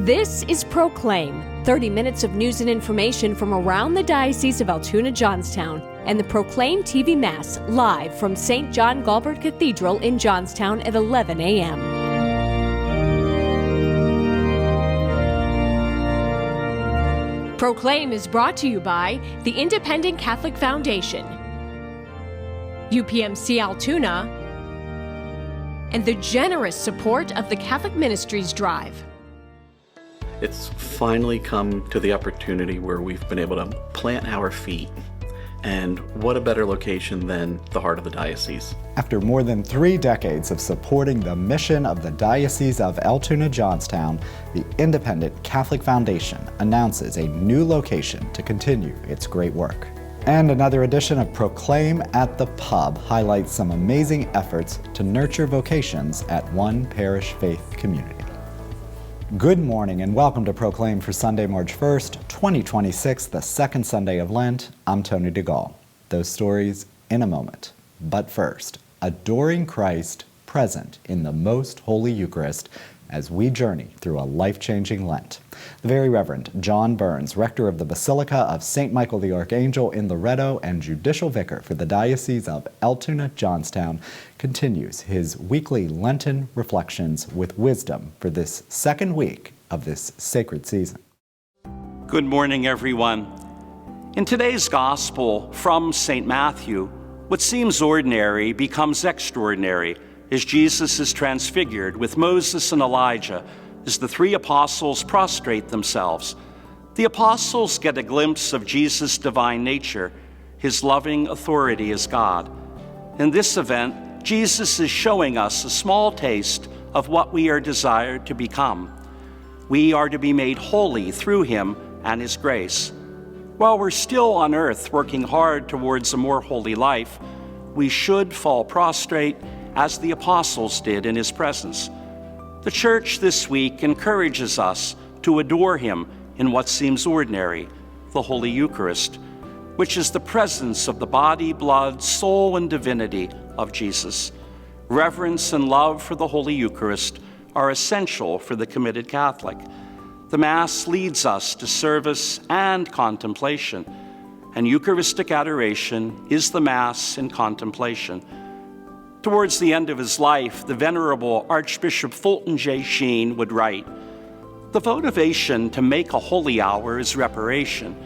This is Proclaim, 30 minutes of news and information from around the Diocese of Altoona-Johnstown, and the Proclaim TV Mass live from St. John Galbert Cathedral in Johnstown at 11 a.m. Proclaim is brought to you by the Independent Catholic Foundation, UPMC Altoona, and the generous support of the Catholic Ministries Drive. It's finally come to the opportunity where we've been able to plant our feet. And what a better location than the heart of the diocese. After more than 3 decades of supporting the mission of the Diocese of Altoona-Johnstown, the Independent Catholic Foundation announces a new location to continue its great work. And another edition of Proclaim at the Pub highlights some amazing efforts to nurture vocations at one parish faith community. Good morning and welcome to Proclaim for Sunday, March 1st, 2026, the second Sunday of Lent. I'm Tony DeGaulle. Those stories in a moment. But first, adoring Christ present in the most holy Eucharist as we journey through a life-changing Lent. The Very Reverend John Burns, rector of the Basilica of St. Michael the Archangel in Loretto and judicial vicar for the Diocese of Altoona-Johnstown, continues his weekly Lenten reflections with wisdom for this second week of this sacred season. Good morning, everyone. In today's Gospel from St. Matthew, what seems ordinary becomes extraordinary as Jesus is transfigured with Moses and Elijah as the 3 apostles prostrate themselves. The apostles get a glimpse of Jesus' divine nature, his loving authority as God. In this event, Jesus is showing us a small taste of what we are desired to become. We are to be made holy through him and his grace. While we're still on earth working hard towards a more holy life, we should fall prostrate as the apostles did in his presence. The Church this week encourages us to adore him in what seems ordinary, the Holy Eucharist, which is the presence of the body, blood, soul, and divinity of Jesus. Reverence and love for the Holy Eucharist are essential for the committed Catholic. The Mass leads us to service and contemplation, and Eucharistic adoration is the Mass in contemplation. Towards the end of his life, the Venerable Archbishop Fulton J. Sheen would write, "The motivation to make a holy hour is reparation.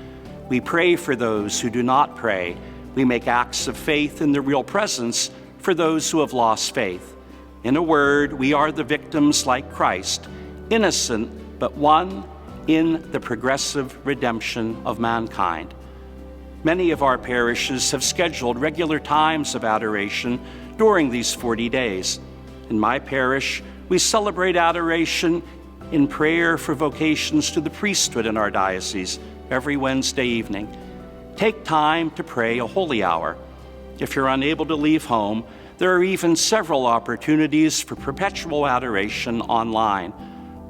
We pray for those who do not pray. We make acts of faith in the real presence for those who have lost faith. In a word, we are the victims like Christ, innocent but one in the progressive redemption of mankind." Many of our parishes have scheduled regular times of adoration during these 40 days. In my parish, we celebrate adoration in prayer for vocations to the priesthood in our diocese every Wednesday evening. Take time to pray a holy hour. If you're unable to leave home, there are even several opportunities for perpetual adoration online.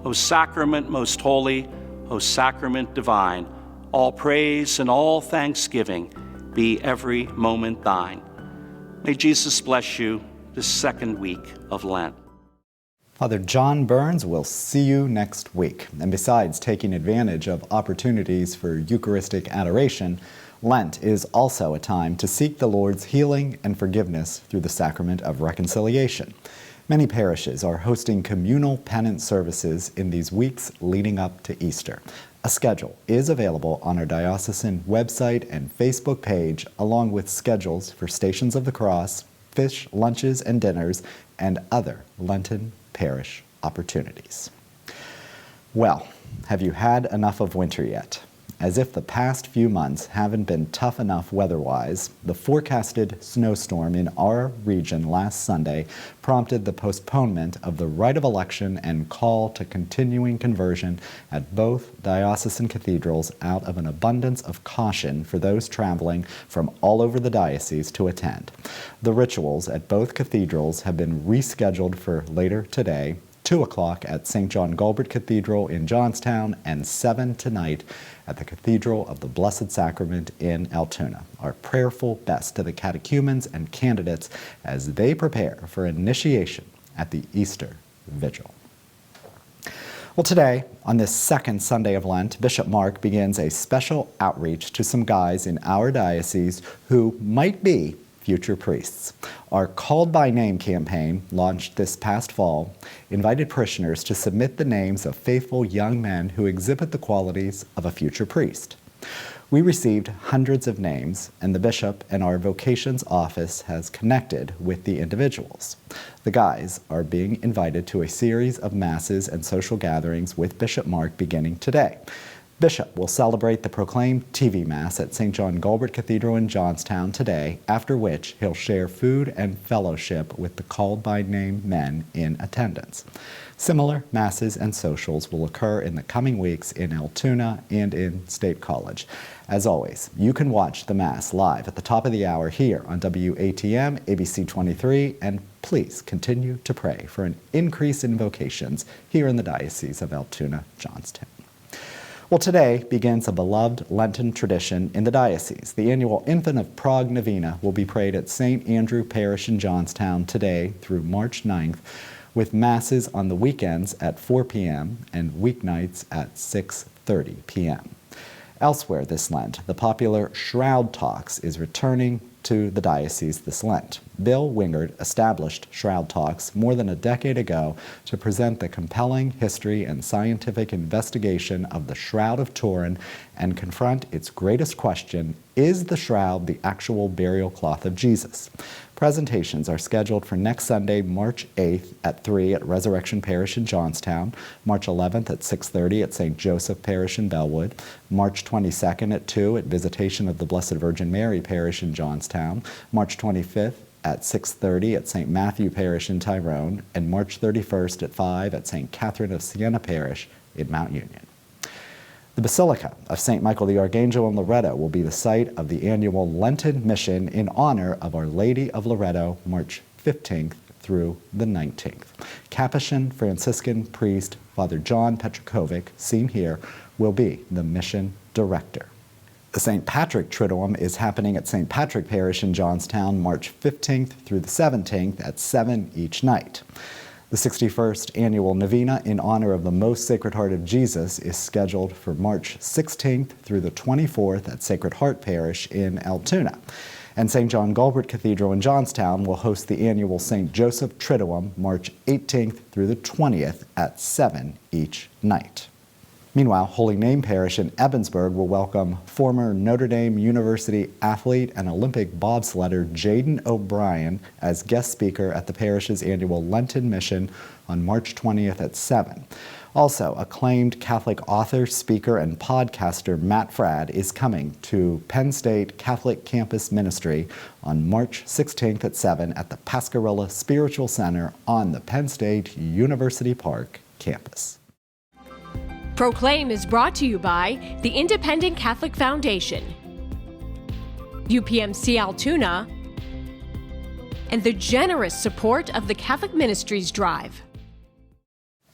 O Sacrament most holy, O Sacrament divine, all praise and all thanksgiving be every moment thine. May Jesus bless you this second week of Lent. Father John Burns will see you next week. And besides taking advantage of opportunities for Eucharistic adoration, Lent is also a time to seek the Lord's healing and forgiveness through the sacrament of reconciliation. Many parishes are hosting communal penance services in these weeks leading up to Easter. A schedule is available on our diocesan website and Facebook page, along with schedules for Stations of the Cross, fish lunches and dinners, and other Lenten parish opportunities. Well, have you had enough of winter yet? As if the past few months haven't been tough enough weather-wise, the forecasted snowstorm in our region last Sunday prompted the postponement of the rite of election and call to continuing conversion at both diocesan cathedrals out of an abundance of caution for those traveling from all over the diocese to attend. The rituals at both cathedrals have been rescheduled for later today, 2 o'clock at St. John Galbert Cathedral in Johnstown, and 7 tonight at the Cathedral of the Blessed Sacrament in Altoona. Our prayerful best to the catechumens and candidates as they prepare for initiation at the Easter Vigil. Well, today, on this second Sunday of Lent, Bishop Mark begins a special outreach to some guys in our diocese who might be future priests. Our Called by Name campaign, launched this past fall, invited parishioners to submit the names of faithful young men who exhibit the qualities of a future priest. We received hundreds of names, and the bishop and our Vocations office has connected with the individuals. The guys are being invited to a series of masses and social gatherings with Bishop Mark beginning today. Bishop will celebrate the proclaimed TV Mass at St. John Galbart Cathedral in Johnstown today, after which he'll share food and fellowship with the Called by Name men in attendance. Similar masses and socials will occur in the coming weeks in Altoona and in State College. As always, you can watch the Mass live at the top of the hour here on WATM, ABC 23, and please continue to pray for an increase in vocations here in the Diocese of Altoona-Johnstown. Well, today begins a beloved Lenten tradition in the diocese. The annual Infant of Prague Novena will be prayed at St. Andrew Parish in Johnstown today through March 9th, with masses on the weekends at 4 p.m. and weeknights at 6:30 p.m. Elsewhere this Lent, the popular Shroud Talks is returning to the diocese this Lent. Bill Wingard established Shroud Talks more than a decade ago to present the compelling history and scientific investigation of the Shroud of Turin and confront its greatest question: is the shroud the actual burial cloth of Jesus? Presentations are scheduled for next Sunday, March 8th at 3 at Resurrection Parish in Johnstown, March 11th at 6:30 at St. Joseph Parish in Bellwood, March 22nd at 2 at Visitation of the Blessed Virgin Mary Parish in Johnstown, March 25th at 6:30 at St. Matthew Parish in Tyrone, and March 31st at 5 at St. Catherine of Siena Parish in Mount Union. The Basilica of St. Michael the Archangel in Loretto will be the site of the annual Lenten mission in honor of Our Lady of Loretto, March 15th through the 19th. Capuchin Franciscan priest Father John Petrokovic, seen here, will be the mission director. The St. Patrick Triduum is happening at St. Patrick Parish in Johnstown, March 15th through the 17th at 7 each night. The 61st annual Novena in honor of the Most Sacred Heart of Jesus is scheduled for March 16th through the 24th at Sacred Heart Parish in Altoona. And St. John Galbart Cathedral in Johnstown will host the annual St. Joseph Triduum, March 18th through the 20th at 7 each night. Meanwhile, Holy Name Parish in Ebensburg will welcome former Notre Dame University athlete and Olympic bobsledder Jaden O'Brien as guest speaker at the parish's annual Lenten mission on March 20th at 7. Also, acclaimed Catholic author, speaker, and podcaster Matt Fradd is coming to Penn State Catholic Campus Ministry on March 16th at 7 at the Pascarella Spiritual Center on the Penn State University Park campus. Proclaim is brought to you by the Independent Catholic Foundation, UPMC Altoona, and the generous support of the Catholic Ministries Drive.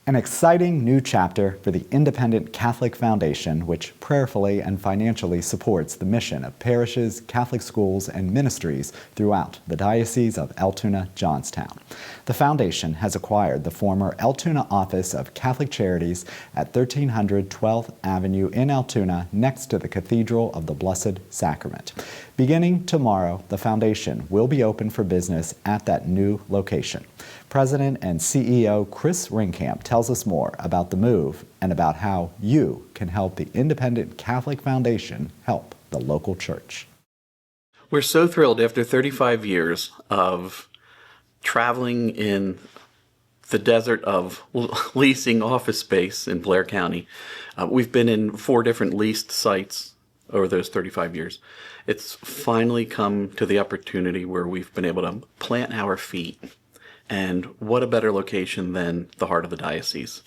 An exciting new chapter for the Independent Catholic Foundation, which prayerfully and financially supports the mission of parishes, Catholic schools, and ministries throughout the Diocese of Altoona-Johnstown. The foundation has acquired the former Altoona office of Catholic Charities at 1300 12th Avenue in Altoona, next to the Cathedral of the Blessed Sacrament. Beginning tomorrow, the foundation will be open for business at that new location. President and CEO Chris Ringkamp tells us more about the move and about how you can help the Independent Catholic Foundation help the local church. We're so thrilled after 35 years of traveling in the desert of leasing office space in Blair County. We've been in 4 different leased sites over those 35 years. It's finally come to the opportunity where we've been able to plant our feet. And what a better location than the heart of the diocese,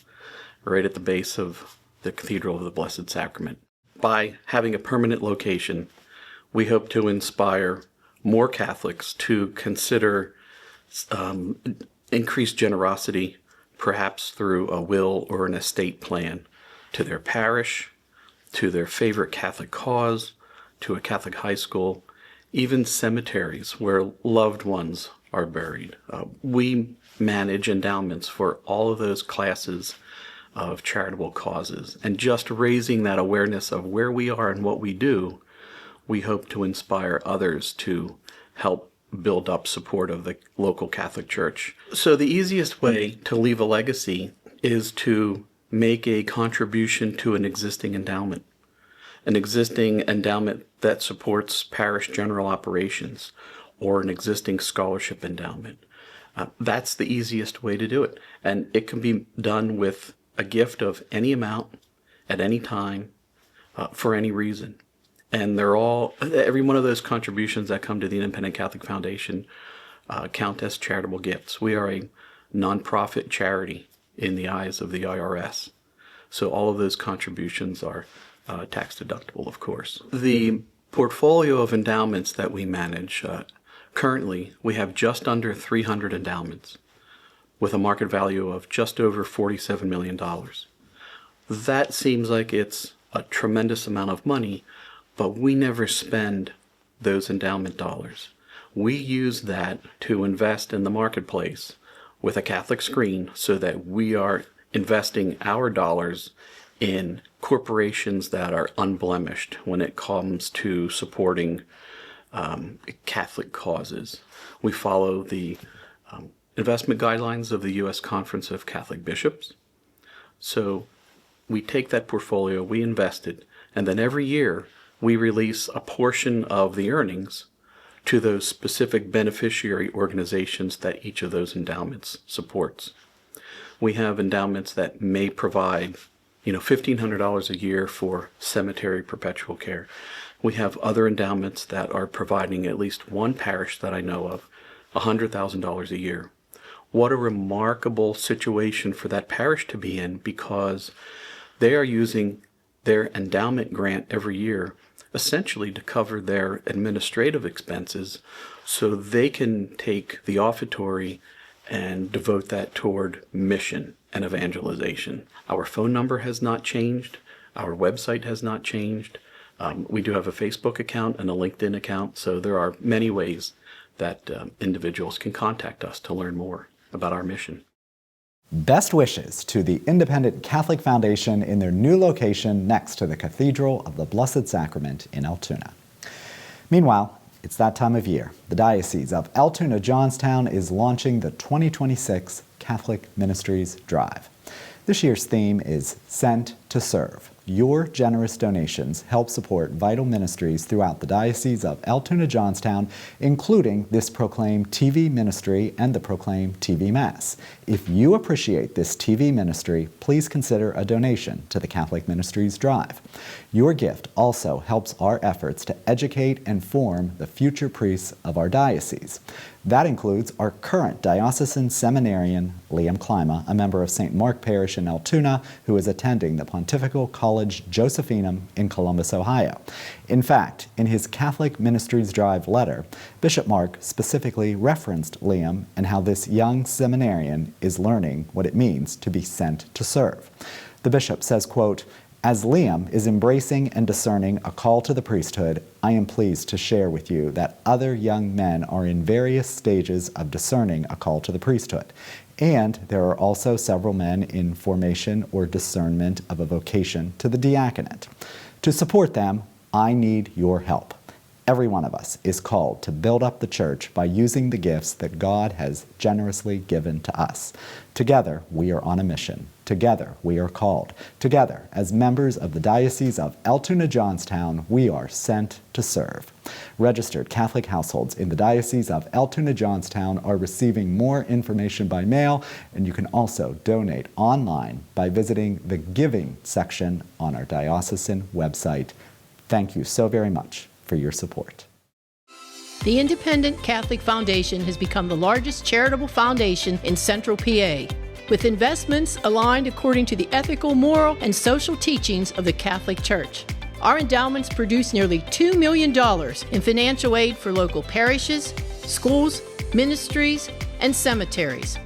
right at the base of the Cathedral of the Blessed Sacrament. By having a permanent location, we hope to inspire more Catholics to consider increased generosity, perhaps through a will or an estate plan, to their parish, to their favorite Catholic cause, to a Catholic high school, even cemeteries where loved ones are buried. We manage endowments for all of those classes of charitable causes. And just raising that awareness of where we are and what we do, we hope to inspire others to help build up support of the local Catholic Church. So the easiest way to leave a legacy is to make a contribution to an existing endowment that supports parish general operations, or an existing scholarship endowment. That's the easiest way to do it. And it can be done with a gift of any amount, at any time, for any reason. And every one of those contributions that come to the Independent Catholic Foundation count as charitable gifts. We are a nonprofit charity in the eyes of the IRS. So all of those contributions are tax deductible, of course. The portfolio of endowments that we manage, currently we have just under 300 endowments with a market value of just over $47 million. That seems like it's a tremendous amount of money, but we never spend those endowment dollars. We use that to invest in the marketplace with a Catholic screen so that we are investing our dollars in corporations that are unblemished when it comes to supporting Catholic causes. We follow the investment guidelines of the U.S. Conference of Catholic Bishops. So we take that portfolio, we invest it, and then every year we release a portion of the earnings to those specific beneficiary organizations that each of those endowments supports. We have endowments that may provide $1,500 a year for cemetery perpetual care. We have other endowments that are providing at least one parish that I know of $100,000 a year. What a remarkable situation for that parish to be in, because they are using their endowment grant every year essentially to cover their administrative expenses, so they can take the offertory and devote that toward mission and evangelization. Our phone number has not changed. Our website has not changed. We do have a Facebook account and a LinkedIn account, so there are many ways that individuals can contact us to learn more about our mission. Best wishes to the Independent Catholic Foundation in their new location next to the Cathedral of the Blessed Sacrament in Altoona. Meanwhile, it's that time of year. The Diocese of Altoona-Johnstown is launching the 2026 Catholic Ministries Drive. This year's theme is Sent to Serve. Your generous donations help support vital ministries throughout the Diocese of Altoona-Johnstown, including this Proclaim TV ministry and the Proclaim TV Mass. If you appreciate this TV ministry, please consider a donation to the Catholic Ministries Drive. Your gift also helps our efforts to educate and form the future priests of our diocese. That includes our current diocesan seminarian, Liam Klima, a member of St. Mark Parish in Altoona, who is attending the Pontifical College Josephinum in Columbus, Ohio. In fact, in his Catholic Ministries Drive letter, Bishop Mark specifically referenced Liam and how this young seminarian is learning what it means to be sent to serve. The bishop says, quote, "As Liam is embracing and discerning a call to the priesthood, I am pleased to share with you that other young men are in various stages of discerning a call to the priesthood. And there are also several men in formation or discernment of a vocation to the diaconate. To support them, I need your help. Every one of us is called to build up the church by using the gifts that God has generously given to us. Together, we are on a mission. Together, we are called. Together, as members of the Diocese of Altoona-Johnstown, we are sent to serve." Registered Catholic households in the Diocese of Altoona-Johnstown are receiving more information by mail, and you can also donate online by visiting the Giving section on our diocesan website. Thank you so very much for your support. The Independent Catholic Foundation has become the largest charitable foundation in Central PA, with investments aligned according to the ethical, moral, and social teachings of the Catholic Church. Our endowments produce nearly $2 million in financial aid for local parishes, schools, ministries, and cemeteries.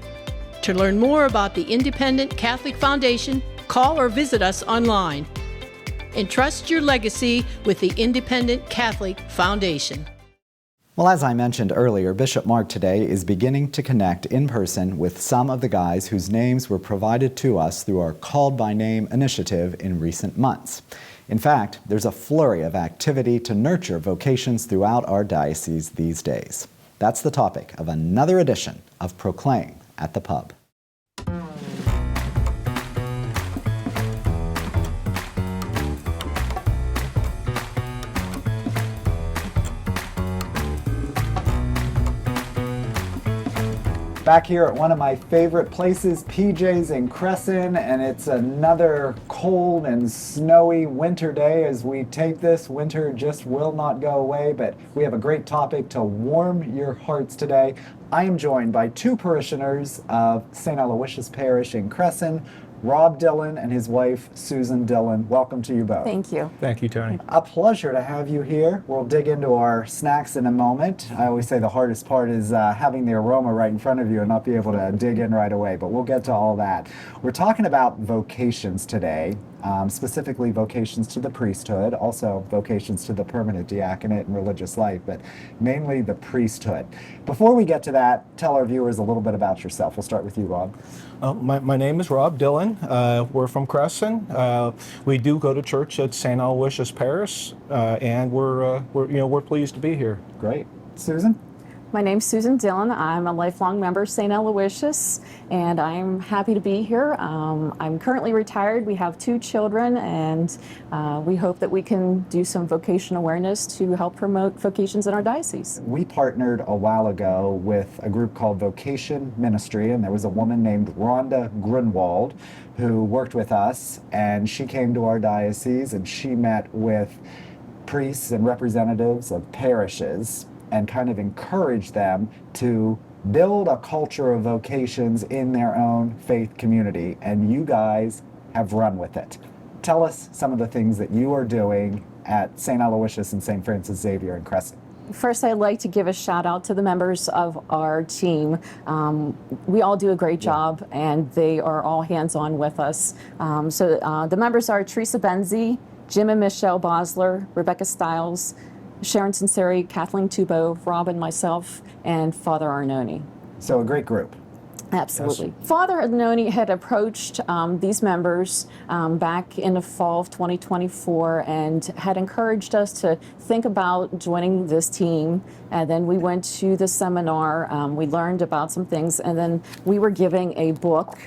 To learn more about the Independent Catholic Foundation, call or visit us online. Entrust your legacy with the Independent Catholic Foundation. Well, as I mentioned earlier, Bishop Mark today is beginning to connect in person with some of the guys whose names were provided to us through our Called by Name initiative in recent months. In fact, there's a flurry of activity to nurture vocations throughout our diocese these days. That's the topic of another edition of Proclaim at the Pub. Back here at one of my favorite places, PJ's in Crescent, and it's another cold and snowy winter day as we tape this. Winter just will not go away, but we have a great topic to warm your hearts today. I am joined by two parishioners of St. Aloysius Parish in Crescent, Rob Dillon and his wife, Susan Dillon. Welcome to you both. Thank you. Thank you, Tony. A pleasure to have you here. We'll dig into our snacks in a moment. I always say the hardest part is having the aroma right in front of you and not be able to dig in right away, but we'll get to all that. We're talking about vocations today, specifically vocations to the priesthood, also vocations to the permanent diaconate and religious life, but mainly the priesthood. Before we get to that, tell our viewers a little bit about yourself. We'll start with you, Rob. My name is Rob Dillon. We're from Crescent. We do go to church at St. Aloysius Parish, and we're pleased to be here. Great. Susan? My name's Susan Dillon. I'm a lifelong member of St. Aloysius, and I'm happy to be here. I'm currently retired. We have 2 children, and we hope that we can do some vocation awareness to help promote vocations in our diocese. We partnered a while ago with a group called Vocation Ministry, and there was a woman named Rhonda Grunwald who worked with us, and she came to our diocese and she met with priests and representatives of parishes and kind of encourage them to build a culture of vocations in their own faith community, and you guys have run with it. Tell us some of the things that you are doing at St. Aloysius and St. Francis Xavier in Crescent. First, I'd like to give a shout out to the members of our team. We all do a great job, and they are all hands-on with us. The members are Teresa Benzie, Jim and Michelle Bosler, Rebecca Stiles, Sharon Sinceri, Kathleen Tubo, Rob and myself, and Father Arnone. So a great group. Absolutely. Yes. Father Arnone had approached these members back in the fall of 2024 and had encouraged us to think about joining this team. And then we went to the seminar, we learned about some things, and then we were giving a book,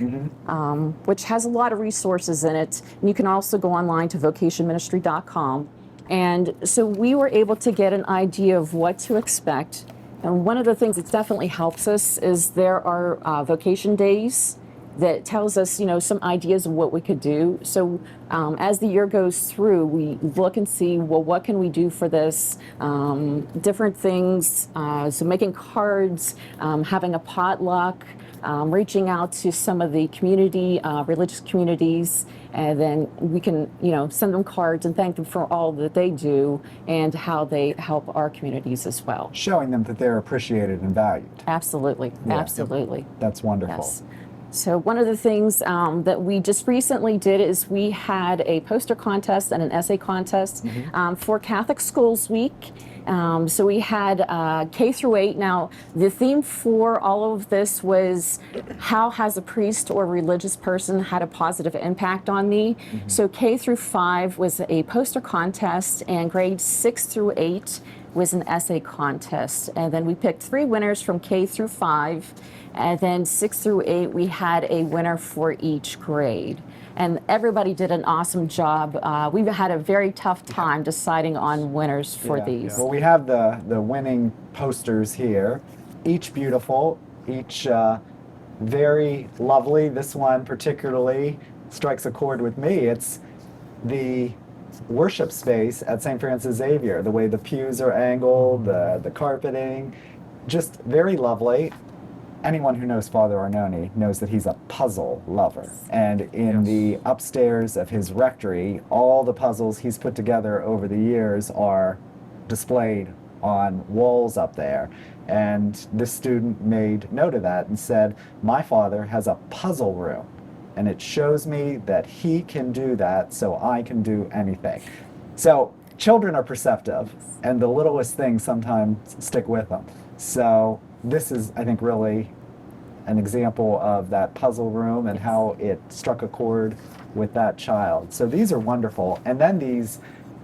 which has a lot of resources in it. And you can also go online to vocationministry.com. And so we were able to get an idea of what to expect. And one of the things that definitely helps us is there are vocation days that tells us, some ideas of what we could do. So as the year goes through, we look and see, well, what can we do for this? Different things, so making cards, having a potluck, reaching out to some of the community, religious communities, and then we can, send them cards and thank them for all that they do and how they help our communities as well. Showing them that they're appreciated and valued. Absolutely, absolutely. That's wonderful. Yes. So one of the things that we just recently did is we had a poster contest and an essay contest for Catholic Schools Week. So we had K through 8. Now, the theme for all of this was how has a priest or religious person had a positive impact on me? So K through 5 was a poster contest, and grades 6 through 8 was an essay contest. And then we picked 3 winners from K through 5. And then 6 through 8, we had a winner for each grade. And everybody did an awesome job. We've had a very tough time deciding on winners for these. Well, we have the winning posters here, each beautiful, each very lovely. This one particularly strikes a chord with me. It's the worship space at St. Francis Xavier, the way the pews are angled, the carpeting, just very lovely. Anyone who knows Father Arnone knows that he's a puzzle lover. And in the upstairs of his rectory, all the puzzles he's put together over the years are displayed on walls up there. And this student made note of that and said, my father has a puzzle room, and it shows me that he can do that, so I can do anything. So children are perceptive, and the littlest things sometimes stick with them. So this is, I think, really an example of that puzzle room and how it struck a chord with that child. So these are wonderful. And then these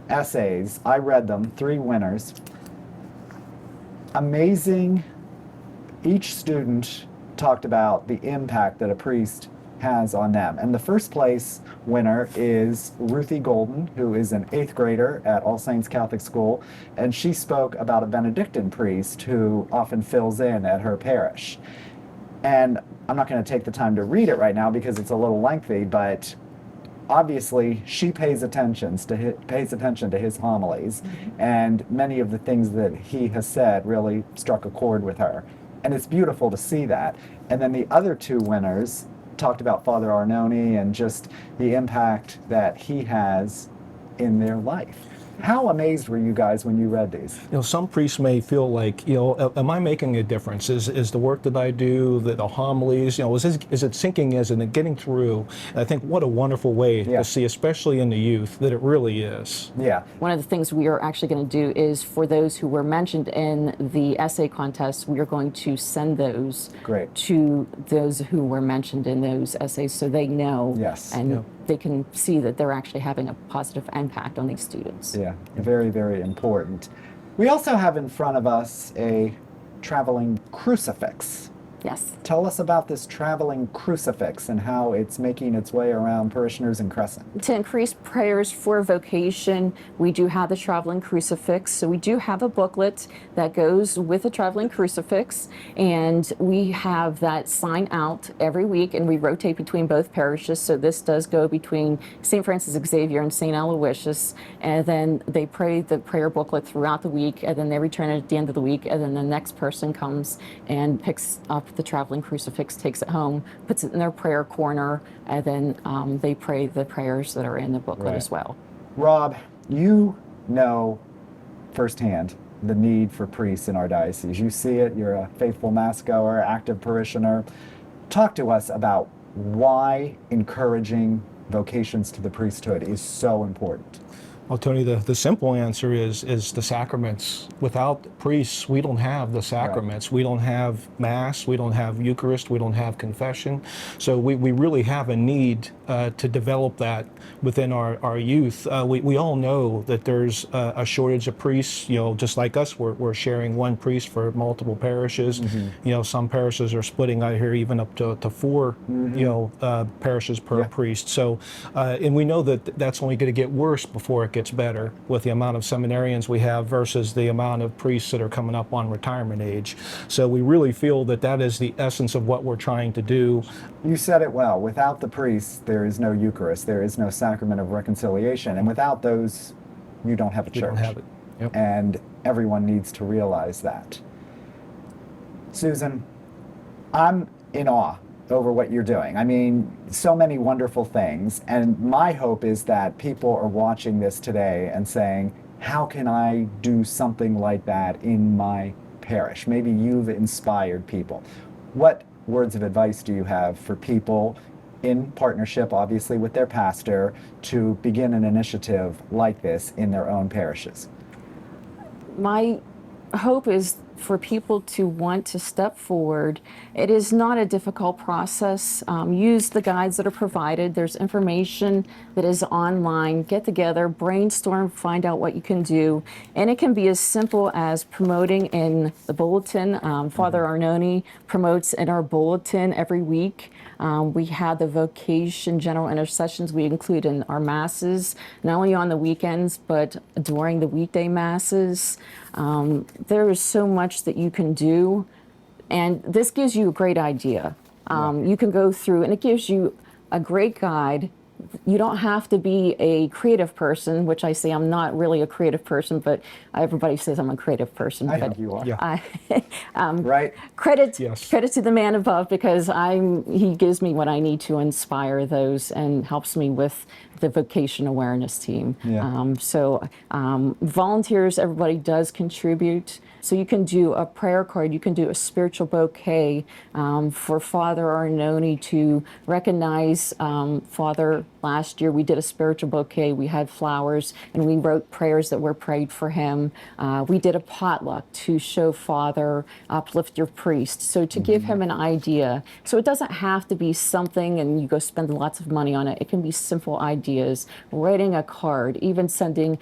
essays, I read them, 3 winners. Amazing. Each student talked about the impact that a priest has on them. And the first place winner is Ruthie Golden, who is an 8th grader at All Saints Catholic School, and she spoke about a Benedictine priest who often fills in at her parish. And I'm not going to take the time to read it right now because it's a little lengthy, but obviously she pays attention to his homilies, and many of the things that he has said really struck a chord with her. And it's beautiful to see that. And then the other 2 winners talked about Father Arnone and just the impact that he has in their life. How amazed were you guys when you read these? Some priests may feel like, am I making a difference? Is the work that I do, the homilies, is it sinking? Is it getting through? And I think what a wonderful way to see, especially in the youth, that it really is. Yeah. One of the things we are actually going to do is for those who were mentioned in the essay contest, we are going to send those to those who were mentioned in those essays so they know and they can see that they're actually having a positive impact on these students. Yeah, very, very important. We also have in front of us a traveling crucifix. Yes. Tell us about this traveling crucifix and how it's making its way around parishioners in Crescent. To increase prayers for vocation, we do have the traveling crucifix. So we do have a booklet that goes with the traveling crucifix, and we have that sign out every week, and we rotate between both parishes. So this does go between St. Francis Xavier and St. Aloysius, and then they pray the prayer booklet throughout the week, and then they return it at the end of the week, and then the next person comes and picks up the traveling crucifix, takes it home, puts it in their prayer corner, and then they pray the prayers that are in the booklet as well. Rob, you know firsthand the need for priests in our diocese. You see it, you're a faithful Mass goer, active parishioner. Talk to us about why encouraging vocations to the priesthood is so important. Well, Tony, the simple answer is the sacraments. Without priests, we don't have the sacraments. We don't have Mass, we don't have Eucharist, we don't have confession. So we really have a need to develop that within our youth. We all know that there's a shortage of priests. Just like us, we're sharing one priest for multiple parishes. Some parishes are splitting, I hear, even up to 4 parishes per priest. So and we know that that's only going to get worse before it gets better with the amount of seminarians we have versus the amount of priests that are coming up on retirement age. So we really feel that that is the essence of what we're trying to do. You said it well. Without the priests, there is no Eucharist, there is no sacrament of reconciliation, and without those, you don't have a church. You don't have it. Yep. And everyone needs to realize that. Susan, I'm in awe over what you're doing. I mean, so many wonderful things, and my hope is that people are watching this today and saying, how can I do something like that in my parish? Maybe you've inspired people. What words of advice do you have for people in partnership, obviously, with their pastor to begin an initiative like this in their own parishes? My hope is for people to want to step forward. It is not a difficult process. Use the guides that are provided. There's information that is online. Get together, brainstorm, find out what you can do. And it can be as simple as promoting in the bulletin. Father Arnone promotes in our bulletin every week. We have the vocation general intercessions we include in our masses, not only on the weekends, but during the weekday masses. There is so much that you can do, and this gives you a great idea. You can go through, and it gives you a great guide. You don't have to be a creative person, which I say I'm not really a creative person, but everybody says I'm a creative person. I think you are. Yeah. Right? Credit to the man above, because he gives me what I need to inspire those and helps me with the vocation awareness team. Yeah. Volunteers, everybody does contribute. So you can do a prayer card, you can do a spiritual bouquet for Father Arnone to recognize Father. Last year we did a spiritual bouquet. We had flowers and we wrote prayers that were prayed for him. We did a potluck to show Father, uplift your priest. So to give him an idea. So it doesn't have to be something and you go spend lots of money on it. It can be simple ideas, writing a card, even sending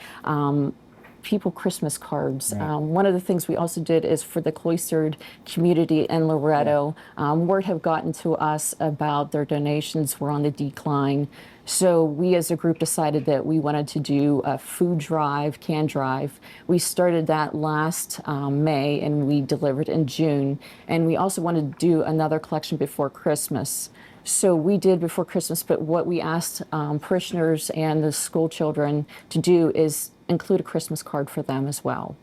people Christmas cards. Right. One of the things we also did is for the cloistered community in Loretto, word have gotten to us about their donations were on the decline. So we as a group decided that we wanted to do a food drive, can drive. We started that last May and we delivered in June. And we also wanted to do another collection before Christmas. So we did before Christmas, but what we asked parishioners and the school children to do is include a Christmas card for them as well.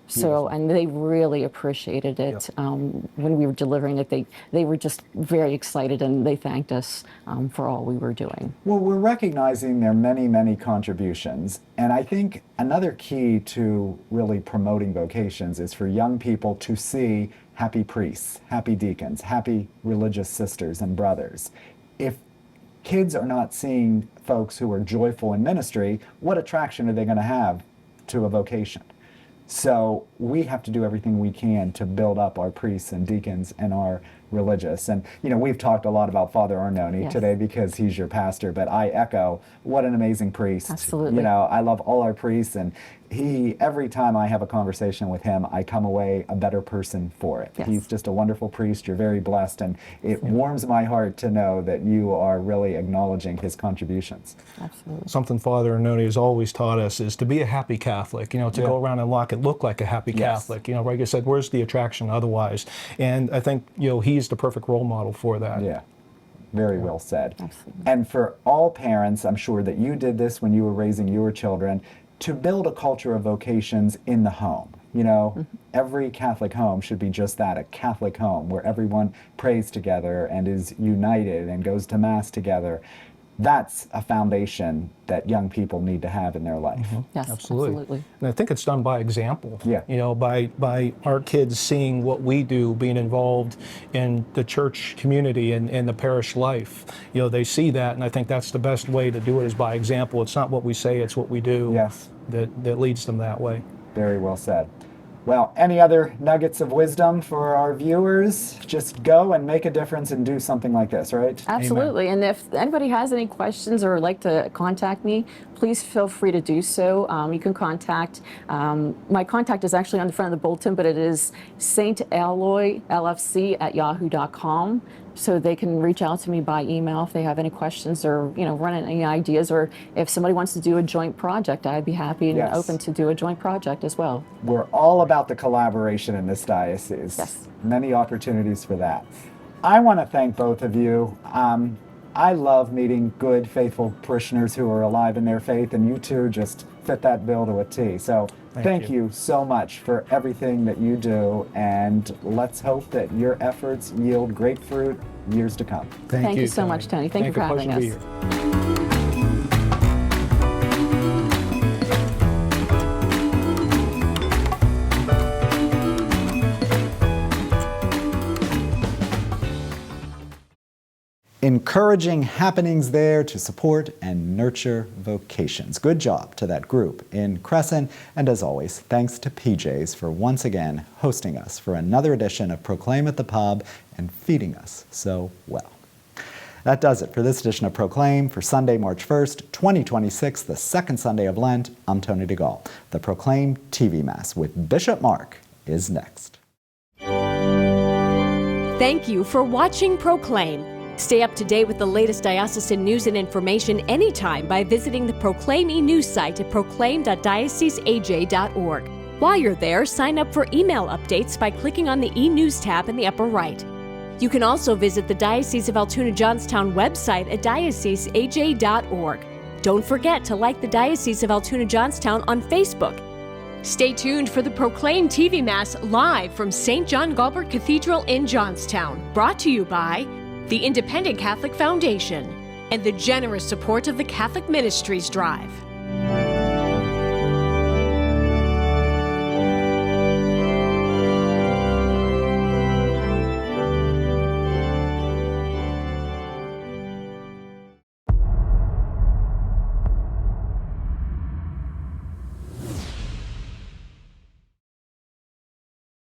So, and they really appreciated it. When we were delivering it, they were just very excited and they thanked us for all we were doing. Well, we're recognizing their many, many contributions. And I think another key to really promoting vocations is for young people to see happy priests, happy deacons, happy religious sisters and brothers. If kids are not seeing folks who are joyful in ministry, what attraction are they going to have to a vocation? So we have to do everything we can to build up our priests and deacons and our religious. And, you know, we've talked a lot about Father Arnone today because he's your pastor, but I echo, what an amazing priest. Absolutely. You know, I love all our priests, and every time I have a conversation with him, I come away a better person for it. Yes. He's just a wonderful priest. You're very blessed, and it warms my heart to know that you are really acknowledging his contributions. Absolutely. Something Father Arnone has always taught us is to be a happy Catholic, you know, to go around and look like a happy Catholic. You know, like I said, where's the attraction otherwise? And I think, you know, he's the perfect role model for that. Yeah. Very well said. Absolutely. And for all parents, I'm sure that you did this when you were raising your children, to build a culture of vocations in the home. You know, every Catholic home should be just that, a Catholic home where everyone prays together and is united and goes to Mass together. That's a foundation that young people need to have in their life. Yes, absolutely. And I think it's done by example. Yeah. You know, by our kids seeing what we do, being involved in the church community and the parish life. You know, they see that, and I think that's the best way to do it is by example. It's not what we say, it's what we do. Yes. That leads them that way. Very well said. Well, any other nuggets of wisdom for our viewers? Just go and make a difference and do something like this, right? Absolutely. And if anybody has any questions or would like to contact me, please feel free to do so. You can contact, my contact is actually on the front of the bulletin, but it is saintaloylfc@yahoo.com. So they can reach out to me by email if they have any questions or, you know, run any ideas, or if somebody wants to do a joint project, I'd be happy and open to do a joint project as well. We're all about the collaboration in this diocese. Yes. Many opportunities for that. I want to thank both of you. I love meeting good, faithful parishioners who are alive in their faith, and you two just fit that bill to a T. So thank you so much for everything that you do, and let's hope that your efforts yield great fruit years to come. Thank you so much, Tony. Thank you for having us. Pleasure to be here. Encouraging happenings there to support and nurture vocations. Good job to that group in Crescent. And as always, thanks to PJs for once again hosting us for another edition of Proclaim at the Pub and feeding us so well. That does it for this edition of Proclaim for Sunday, March 1st, 2026, the second Sunday of Lent. I'm Tony DeGaulle. The Proclaim TV Mass with Bishop Mark is next. Thank you for watching Proclaim. Stay up to date with the latest diocesan news and information anytime by visiting the Proclaim e-news site at proclaim.dioceseaj.org. While you're there, sign up for email updates by clicking on the e-news tab in the upper right. You can also visit the Diocese of Altoona-Johnstown website at dioceseaj.org. Don't forget to like the Diocese of Altoona-Johnstown on Facebook. Stay tuned for the Proclaim TV Mass live from St. John Galbert Cathedral in Johnstown, brought to you by the Independent Catholic Foundation and the generous support of the Catholic Ministries Drive.